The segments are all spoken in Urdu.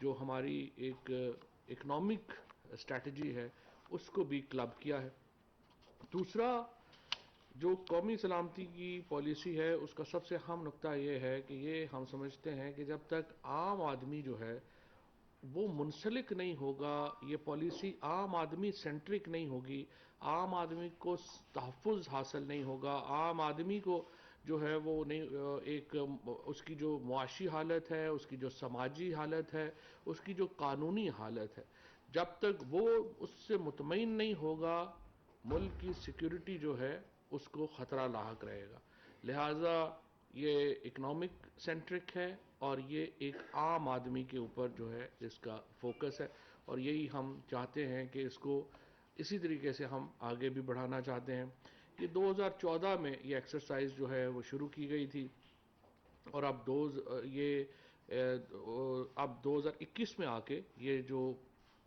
جو ہماری ایک اکنامک اسٹریٹجی ہے اس کو بھی کلب کیا ہے. دوسرا جو قومی سلامتی کی پالیسی ہے اس کا سب سے اہم نقطہ یہ ہے کہ یہ ہم سمجھتے ہیں کہ جب تک عام آدمی جو ہے وہ منسلک نہیں ہوگا، یہ پالیسی عام آدمی سینٹرک نہیں ہوگی، عام آدمی کو تحفظ حاصل نہیں ہوگا، عام آدمی کو جو ہے وہ نہیں ایک اس کی جو معاشی حالت ہے، اس کی جو سماجی حالت ہے، اس کی جو قانونی حالت ہے، جب تک وہ اس سے مطمئن نہیں ہوگا، ملک کی سیکیورٹی جو ہے اس کو خطرہ لاحق رہے گا. لہٰذا یہ اکنامک سینٹرک ہے اور یہ ایک عام آدمی کے اوپر جو ہے اس کا فوکس ہے، اور یہی ہم چاہتے ہیں کہ اس کو اسی طریقے سے ہم آگے بھی بڑھانا چاہتے ہیں. یہ 2014 میں یہ ایکسرسائز جو ہے وہ شروع کی گئی تھی، اور اب 2021 میں آ کے یہ جو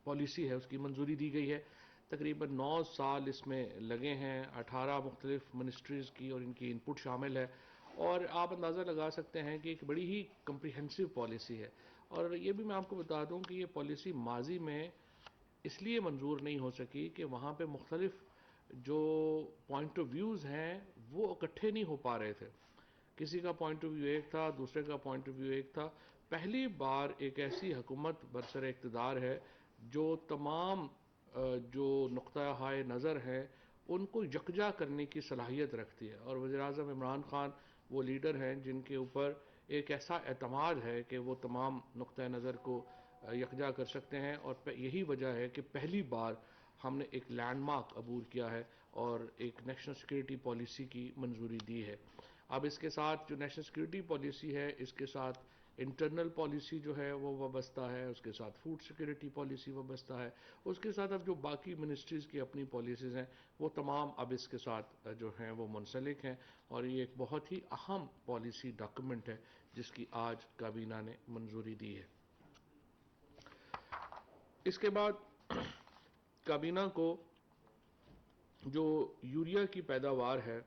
پالیسی ہے اس کی منظوری دی گئی ہے. تقریباً 9 سال اس میں لگے ہیں، 18 مختلف منسٹریز کی اور ان کی انپٹ شامل ہے، اور آپ اندازہ لگا سکتے ہیں کہ ایک بڑی ہی کمپریہنسو پالیسی ہے. اور یہ بھی میں آپ کو بتا دوں کہ یہ پالیسی ماضی میں اس لیے منظور نہیں ہو سکی کہ وہاں پہ مختلف جو پوائنٹ آف ویوز ہیں وہ اکٹھے نہیں ہو پا رہے تھے. کسی کا پوائنٹ آف ویو ایک تھا، دوسرے کا پوائنٹ آف ویو ایک تھا. پہلی بار ایک ایسی حکومت برسر اقتدار ہے جو تمام جو نقطہ ہائے نظر ہیں ان کو یکجا کرنے کی صلاحیت رکھتی ہے، اور وزیر اعظم عمران خان وہ لیڈر ہیں جن کے اوپر ایک ایسا اعتماد ہے کہ وہ تمام نقطہ نظر کو یکجا کر سکتے ہیں. اور یہی وجہ ہے کہ پہلی بار ہم نے ایک لینڈ مارک عبور کیا ہے اور ایک نیشنل سیکیورٹی پالیسی کی منظوری دی ہے. اب اس کے ساتھ جو نیشنل سیکیورٹی پالیسی ہے اس کے ساتھ انٹرنل پالیسی جو ہے وہ وابستہ ہے، اس کے ساتھ فوڈ سیکیورٹی پالیسی وابستہ ہے، اس کے ساتھ اب جو باقی منسٹریز کی اپنی پالیسیز ہیں وہ تمام اب اس کے ساتھ جو ہیں وہ منسلک ہیں، اور یہ ایک بہت ہی اہم پالیسی ڈاکومنٹ ہے جس کی آج کابینہ نے منظوری دی ہے. اس کے بعد کابینہ کو جو یوریا کی پیداوار ہے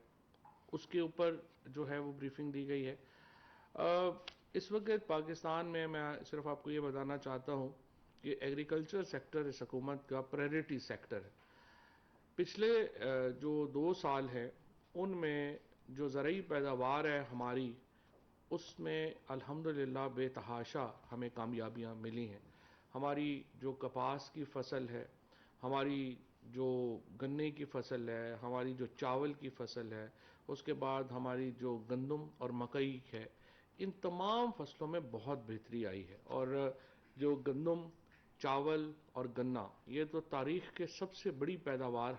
اس کے اوپر جو ہے وہ بریفنگ دی گئی ہے. اس وقت پاکستان میں صرف آپ کو یہ بتانا چاہتا ہوں کہ ایگریکلچر سیکٹر اس حکومت کا پرائرٹی سیکٹر ہے. پچھلے جو 2 سال ہیں ان میں جو زرعی پیداوار ہے ہماری، اس میں الحمدللہ بے تحاشا ہمیں کامیابیاں ملی ہیں. ہماری جو کپاس کی فصل ہے، ہماری جو گنے کی فصل ہے، ہماری جو چاول کی فصل ہے، اس کے بعد ہماری جو گندم اور مکئی ہے، ان تمام فصلوں میں بہت بہتری آئی ہے. اور جو گندم، چاول اور گنا، یہ تو تاریخ کے سب سے بڑی پیداوار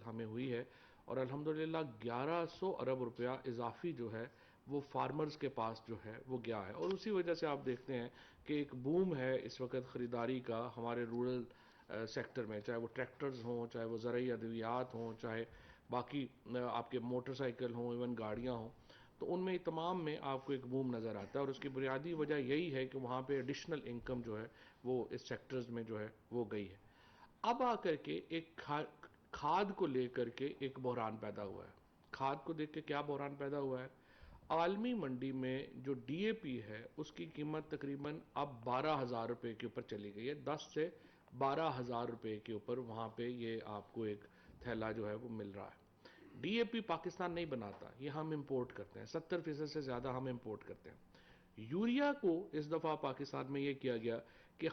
ہمیں ہوئی ہے، اور الحمدللہ 1100 ارب روپیہ اضافی جو ہے وہ فارمرز کے پاس جو ہے وہ گیا ہے. اور اسی وجہ سے آپ دیکھتے ہیں کہ ایک بوم ہے اس وقت خریداری کا ہمارے رورل سیکٹر میں، چاہے وہ ٹریکٹرز ہوں، چاہے وہ زرعی ادویات ہوں، چاہے باقی آپ کے موٹر سائیکل ہوں، ایون گاڑیاں ہوں، تو ان میں تمام میں آپ کو ایک بوم نظر آتا ہے. اور اس کی بنیادی وجہ یہی ہے کہ وہاں پہ ایڈیشنل انکم جو ہے وہ اس سیکٹرز میں جو ہے وہ گئی ہے. اب آ کر کے ایک کھاد کو لے کر کے ایک بحران پیدا ہوا ہے. کھاد کو دیکھ کے کیا بحران پیدا ہوا ہے؟ عالمی منڈی میں جو ڈی اے پی ہے اس کی قیمت تقریباً اب 12,000 روپے کے اوپر چلی گئی ہے. 10 سے 12,000 روپے کے اوپر وہاں پہ یہ آپ کو ایک تھیلا جو ہے وہ مل رہا ہے. ڈی اے پی پاکستان نہیں بناتا، یہ ہم امپورٹ کرتے ہیں، 70% سے زیادہ ہم امپورٹ کرتے ہیں. یوریا کو اس دفعہ پاکستان میں یہ کیا گیا کہ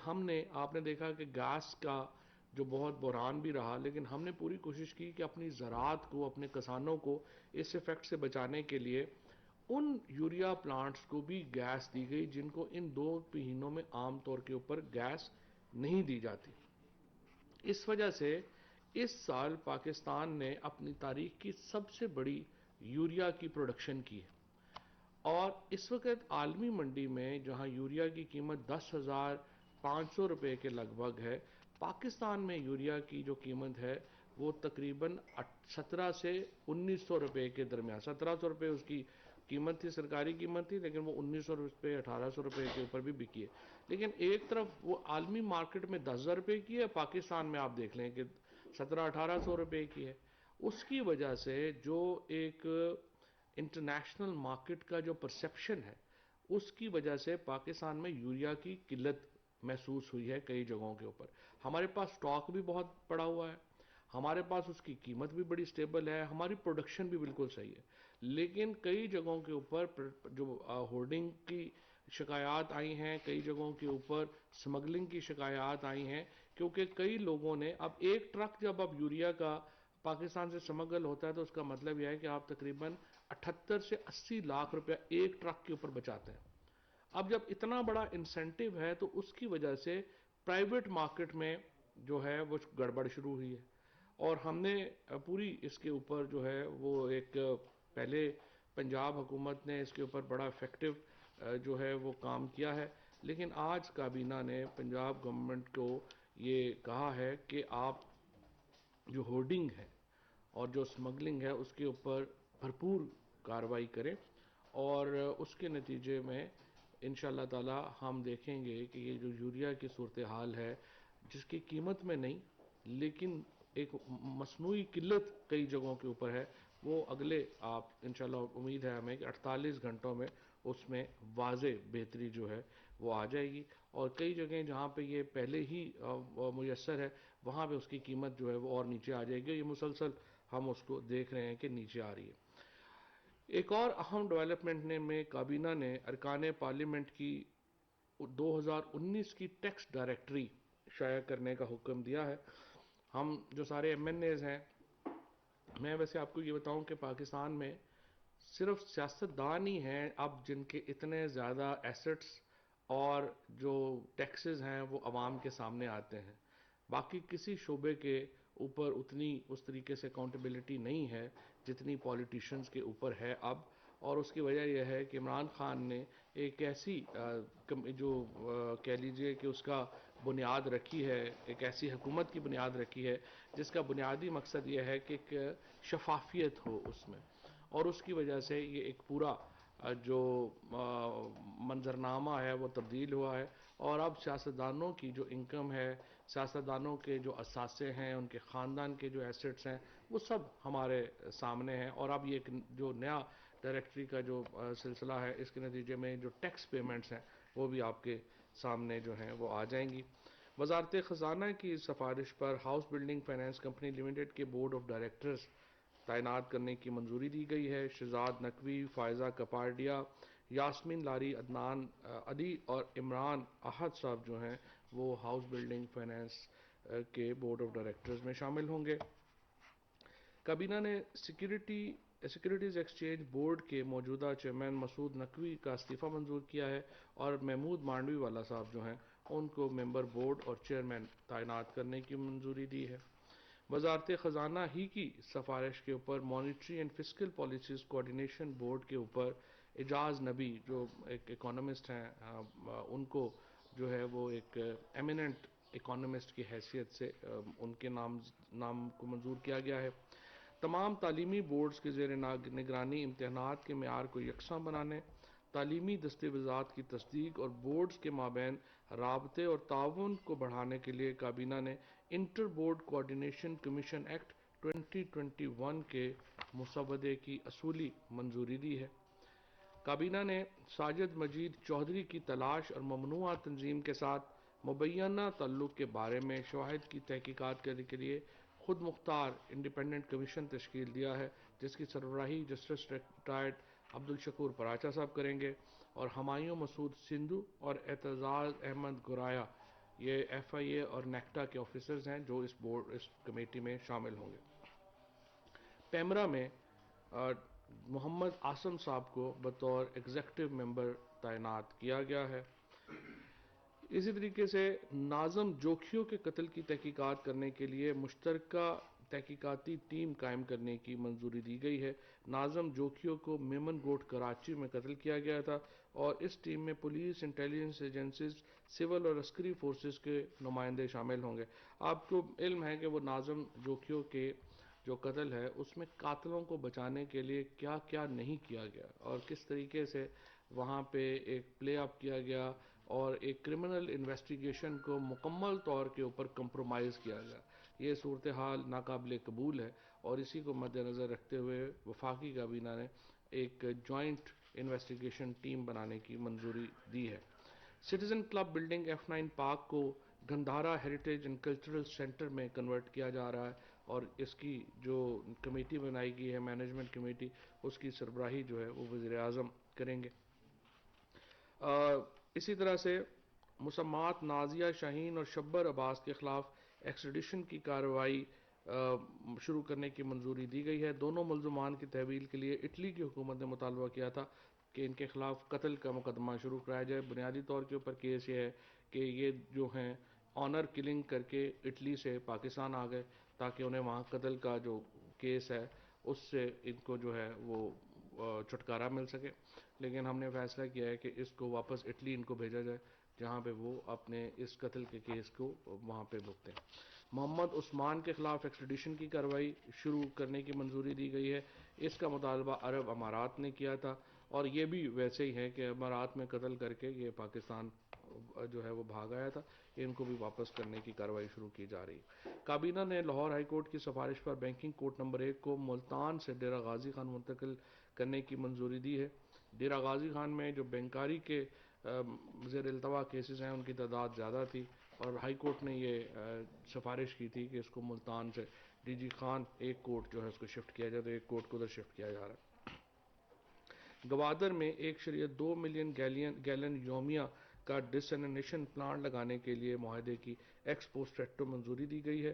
آپ نے دیکھا کہ گیس کا جو بہت بحران بھی رہا، لیکن ہم نے پوری کوشش کی کہ اپنی زراعت کو، اپنے کسانوں کو اس ایفیکٹ سے بچانے کے لیے ان یوریا پلانٹس کو بھی گیس دی گئی جن کو ان 2 مہینوں میں عام طور کے اوپر گیس نہیں دی جاتی. اس وجہ سے اس سال پاکستان نے اپنی تاریخ کی سب سے بڑی یوریا کی پروڈکشن کی ہے. اور اس وقت عالمی منڈی میں جہاں یوریا کی قیمت 10,500 روپے کے لگ بھگ ہے، پاکستان میں یوریا کی جو قیمت ہے وہ تقریباً 17 سے 1900 روپے کے درمیان. 1700 روپے اس کی قیمت تھی، سرکاری قیمت تھی، لیکن وہ 1900 روپے 1800 روپے کے اوپر بھی بکی ہے. لیکن ایک طرف وہ عالمی مارکیٹ میں 10,000 روپے کی ہے، پاکستان میں آپ دیکھ لیں کہ 1700-1800 روپے کی ہے. اس کی وجہ سے جو ایک انٹرنیشنل مارکیٹ کا جو پرسیپشن ہے اس کی وجہ سے پاکستان میں یوریا کی قلت محسوس ہوئی ہے کئی جگہوں کے اوپر. ہمارے پاس سٹاک بھی بہت پڑا ہوا ہے, ہمارے پاس اس کی قیمت بھی بڑی سٹیبل ہے, ہماری پروڈکشن بھی بالکل صحیح ہے, لیکن کئی جگہوں کے اوپر جو ہولڈنگ کی شکایات آئی ہیں, کئی جگہوں کے اوپر سمگلنگ کی شکایات آئی ہیں, کیونکہ کئی لوگوں نے اب ایک ٹرک جب اب یوریا کا پاکستان سے سمگل ہوتا ہے تو اس کا مطلب یہ ہے کہ آپ تقریباً 78 سے 80 لاکھ روپیہ ایک ٹرک کے اوپر بچاتے ہیں. اب جب اتنا بڑا انسینٹیو ہے تو اس کی وجہ سے پرائیویٹ مارکیٹ میں جو ہے وہ گڑبڑ شروع ہوئی ہے, اور ہم نے پوری اس کے اوپر جو ہے وہ ایک پہلے پنجاب حکومت نے اس کے اوپر بڑا افیکٹو جو ہے وہ کام کیا ہے, لیکن آج کابینہ نے پنجاب گورنمنٹ کو یہ کہا ہے کہ آپ جو ہورڈنگ ہے اور جو سمگلنگ ہے اس کے اوپر بھرپور کارروائی کریں, اور اس کے نتیجے میں انشاءاللہ تعالی ہم دیکھیں گے کہ یہ جو یوریا کی صورتحال ہے جس کی قیمت میں نہیں لیکن ایک مصنوعی قلت کئی جگہوں کے اوپر ہے, وہ اگلے آپ انشاءاللہ امید ہے ہمیں کہ 48 گھنٹوں میں اس میں واضح بہتری جو ہے وہ آ جائے گی, اور کئی جگہیں جہاں پہ یہ پہلے ہی میسر ہے وہاں پہ اس کی قیمت جو ہے وہ اور نیچے آ جائے گی. یہ مسلسل ہم اس کو دیکھ رہے ہیں کہ نیچے آ رہی ہے. ایک اور اہم ڈیولپمنٹ میں کابینہ نے ارکان پارلیمنٹ کی 2019 کی ٹیکس ڈائریکٹری شائع کرنے کا حکم دیا ہے. ہم جو سارے ایم این ایز ہیں, میں ویسے آپ کو یہ بتاؤں کہ پاکستان میں صرف سیاستدان ہی ہیں اب جن کے اتنے زیادہ ایسٹس اور جو ٹیکسز ہیں وہ عوام کے سامنے آتے ہیں. باقی کسی شعبے کے اوپر اتنی اس طریقے سے اکاؤنٹیبلٹی نہیں ہے جتنی پولیٹیشنز کے اوپر ہے اب, اور اس کی وجہ یہ ہے کہ عمران خان نے ایک ایسی جو کہہ لیجئے کہ اس کا بنیاد رکھی ہے, ایک ایسی حکومت کی بنیاد رکھی ہے جس کا بنیادی مقصد یہ ہے کہ ایک شفافیت ہو اس میں, اور اس کی وجہ سے یہ ایک پورا جو منظرنامہ ہے وہ تبدیل ہوا ہے, اور اب سیاستدانوں کی جو انکم ہے, سیاستدانوں کے جو اثاثے ہیں, ان کے خاندان کے جو ایسٹس ہیں وہ سب ہمارے سامنے ہیں. اور اب یہ جو نیا ڈائریکٹری کا جو سلسلہ ہے اس کے نتیجے میں جو ٹیکس پیمنٹس ہیں وہ بھی آپ کے سامنے جو ہیں وہ آ جائیں گی. وزارت خزانہ کی سفارش پر house building finance company limited کے بورڈ آف ڈائریکٹرز تعینات کرنے کی منظوری دی گئی ہے. شہزاد نقوی, فائزہ کپاڈیا, یاسمین لاری, عدنان علی اور عمران احد صاحب جو ہیں وہ ہاؤس بلڈنگ فائنانس کے بورڈ آف ڈائریکٹرز میں شامل ہوں گے. کابینہ نے سیکیورٹیز ایکسچینج بورڈ کے موجودہ چیئرمین مسعود نقوی کا استعفیٰ منظور کیا ہے, اور محمود مانڈوی والا صاحب جو ہیں ان کو ممبر بورڈ اور چیئرمین تعینات کرنے کی منظوری دی ہے. وزارت خزانہ ہی کی سفارش کے اوپر monetary and fiscal policies coordination board کے اوپر اعجاز نبی جو ایک اکانومسٹ ہیں ان کو جو ہے وہ ایک ایمیننٹ اکانومسٹ کی حیثیت سے ان کے نام کو منظور کیا گیا ہے. تمام تعلیمی بورڈز کے زیر نگرانی امتحانات کے معیار کو یکساں بنانے, تعلیمی دستاویزات کی تصدیق اور بورڈز کے مابین رابطے اور تعاون کو بڑھانے کے لیے کابینہ نے inter board coordination commission act 2021 کے مسودے کی اصولی منظوری دی ہے. کابینہ نے ساجد مجید چودھری کی تلاش اور ممنوعہ تنظیم کے ساتھ مبینہ تعلق کے بارے میں شواہد کی تحقیقات کرنے کے لیے خود مختار انڈیپینڈنٹ کمیشن تشکیل دیا ہے, جس کی سربراہی جسٹس ریٹائرڈ عبدالشکور پراچا صاحب کریں گے, اور ہمایوں مسعود سندھو اور اعتزاز احمد گرایا یہ ایف آئی اے اور نیکٹا کے آفیسرز ہیں جو اس کمیٹی میں شامل ہوں گے. پیمرا میں محمد عاصم صاحب کو بطور ایگزیکٹو ممبر تعینات کیا گیا ہے. اسی طریقے سے ناظم جوکھیوں کے قتل کی تحقیقات کرنے کے لیے مشترکہ تحقیقاتی ٹیم قائم کرنے کی منظوری دی گئی ہے. ناظم جوکھیوں کو میمن گوٹ کراچی میں قتل کیا گیا تھا, اور اس ٹیم میں پولیس, انٹیلیجنس ایجنسیز, سول اور عسکری فورسز کے نمائندے شامل ہوں گے. آپ کو علم ہے کہ وہ ناظم جوکھیوں کے جو قتل ہے اس میں قاتلوں کو بچانے کے لیے کیا کیا نہیں کیا گیا, اور کس طریقے سے وہاں پہ ایک پلے اپ کیا گیا, اور ایک کرمنل انویسٹیگیشن کو مکمل طور کے اوپر کمپرومائز کیا گیا. یہ صورتحال ناقابل قبول ہے, اور اسی کو مد نظر رکھتے ہوئے وفاقی کابینہ نے ایک جوائنٹ انویسٹیگیشن ٹیم بنانے کی منظوری دی ہے. Citizen club building F9 park کو Gandhara heritage and cultural centre میں کنورٹ کیا جا رہا ہے، اور اس کی جو کمیٹی بنائی گئی ہے مینجمنٹ کمیٹی، اس کی سربراہی جو ہے وہ وزیر اعظم کریں گے۔ اسی طرح سے مسمات نازیہ شاہین اور شبر عباس کے خلاف ایکسٹریڈیشن کی کارروائی شروع کرنے کی منظوری دی گئی ہے۔ دونوں ملزمان کی تحویل کے لیے اٹلی کی حکومت نے مطالبہ کیا تھا کہ ان کے خلاف قتل کا مقدمہ شروع کرایا جائے۔ بنیادی طور کے اوپر کیس یہ ہے کہ یہ جو ہیں آنر کلنگ کر کے اٹلی سے پاکستان آ گئے تاکہ انہیں وہاں قتل کا جو کیس ہے اس سے ان کو جو ہے وہ چھٹکارا مل سکے، لیکن ہم نے فیصلہ کیا ہے کہ اس کو واپس اٹلی ان کو بھیجا جائے جہاں پہ وہ اپنے اس قتل کے کیس کو وہاں پہ بھگتیں۔ محمد عثمان کے خلاف ایکسٹریڈیشن کی کارروائی شروع کرنے کی منظوری دی گئی ہے۔ اس کا مطالبہ عرب امارات نے کیا تھا، اور یہ بھی ویسے ہی ہے کہ امارات میں قتل کر کے یہ پاکستان جو ہے وہ بھاگ آیا تھا، ان کو بھی واپس کرنے کی کارروائی شروع کی جا رہی ہے۔ کابینہ نے لاہور ہائی کورٹ کی سفارش پر بینکنگ کورٹ نمبر 1 کو ملتان سے ڈیرہ غازی خان منتقل کرنے کی منظوری دی ہے۔ ڈیرہ غازی خان میں جو بینکاری کے زیر التوا کیسز ہیں ان کی تعداد زیادہ تھی، اور ہائی کورٹ نے یہ سفارش کی تھی کہ اس کو ملتان سے ڈی جی خان ایک کورٹ جو ہے اس کو شفٹ کیا جائے، تو ایک کورٹ کو ادھر شفٹ کیا جا رہا ہے۔ گوادر میں 1.2 ملین گیلن یومیہ کا ڈسینیشن پلانٹ لگانے کے لیے معاہدے کی ایکس پوسٹ فیکٹو منظوری دی گئی ہے۔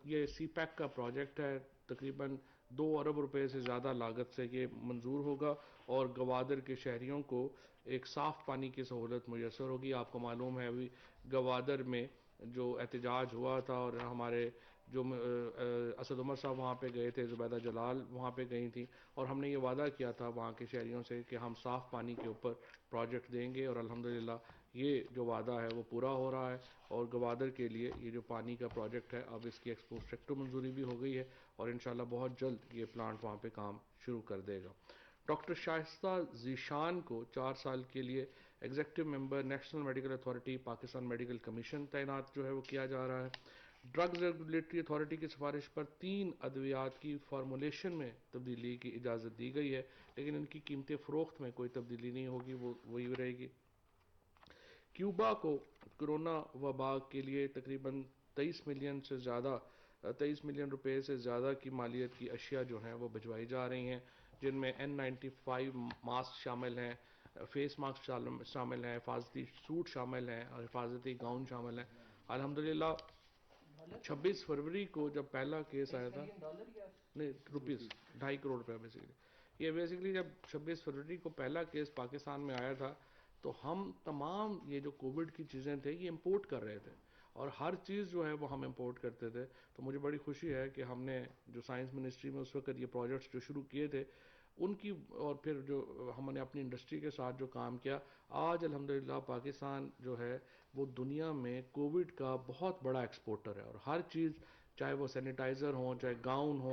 یہ سی پیک کا پروجیکٹ ہے، تقریباً 2 ارب روپے سے زیادہ لاگت سے یہ منظور ہوگا، اور گوادر کے شہریوں کو ایک صاف پانی کی سہولت میسر ہوگی۔ آپ کو معلوم ہے ابھی گوادر میں جو احتجاج ہوا تھا، اور ہمارے جو اسد عمر صاحب وہاں پہ گئے تھے، زبیدہ جلال وہاں پہ گئی تھیں، اور ہم نے یہ وعدہ کیا تھا وہاں کے شہریوں سے کہ ہم صاف پانی کے اوپر پروجیکٹ دیں گے، اور الحمدللہ یہ جو وعدہ ہے وہ پورا ہو رہا ہے، اور گوادر کے لیے یہ جو پانی کا پروجیکٹ ہے اب اس کی ایکس پوسٹ فیکٹو منظوری بھی ہو گئی ہے، اور انشاءاللہ بہت جلد یہ پلانٹ وہاں پہ کام شروع کر دے گا۔ ڈاکٹر شائستہ ذیشان کو 4 سال کے لیے executive member national medical authority Pakistan medical commission تعینات جو ہے وہ کیا جا رہا ہے۔ ڈرگز ریگولیٹری اتھارٹی کی سفارش پر 3 ادویات کی فارمولیشن میں تبدیلی کی اجازت دی گئی ہے، لیکن ان کی قیمت فروخت میں کوئی تبدیلی نہیں ہوگی، وہ وہی رہے گی۔ کیوبا کو کرونا وبا کے لیے تقریباً 23 ملین روپے سے زیادہ کی مالیت کی اشیاء جو ہیں وہ بھجوائی جا رہی ہیں، جن میں N95 ماسک شامل ہیں، فیس ماسک شامل ہیں، حفاظتی سوٹ شامل ہیں، اور حفاظتی گاؤن شامل ہیں۔ الحمدللہ 26 فروری کو جب پہلا کیس آیا تھا، نہیں روپیز 2.5 کروڑ روپے بیسیکلی، یہ بیسیکلی جب 26 فروری کو پہلا کیس پاکستان میں آیا تھا تو ہم تمام یہ جو کووڈ کی چیزیں تھے یہ امپورٹ کر رہے تھے، اور ہر چیز جو ہے وہ ہم امپورٹ کرتے تھے۔ تو مجھے بڑی خوشی ہے کہ ہم نے جو سائنس منسٹری میں اس وقت یہ پروجیکٹس جو شروع کیے تھے ان کی، اور پھر جو ہم نے اپنی انڈسٹری کے ساتھ جو کام کیا، آج الحمدللہ پاکستان جو ہے وہ دنیا میں کووڈ کا بہت بڑا ایکسپورٹر ہے، اور ہر چیز چاہے وہ سینیٹائزر ہوں، چاہے گاؤن ہوں،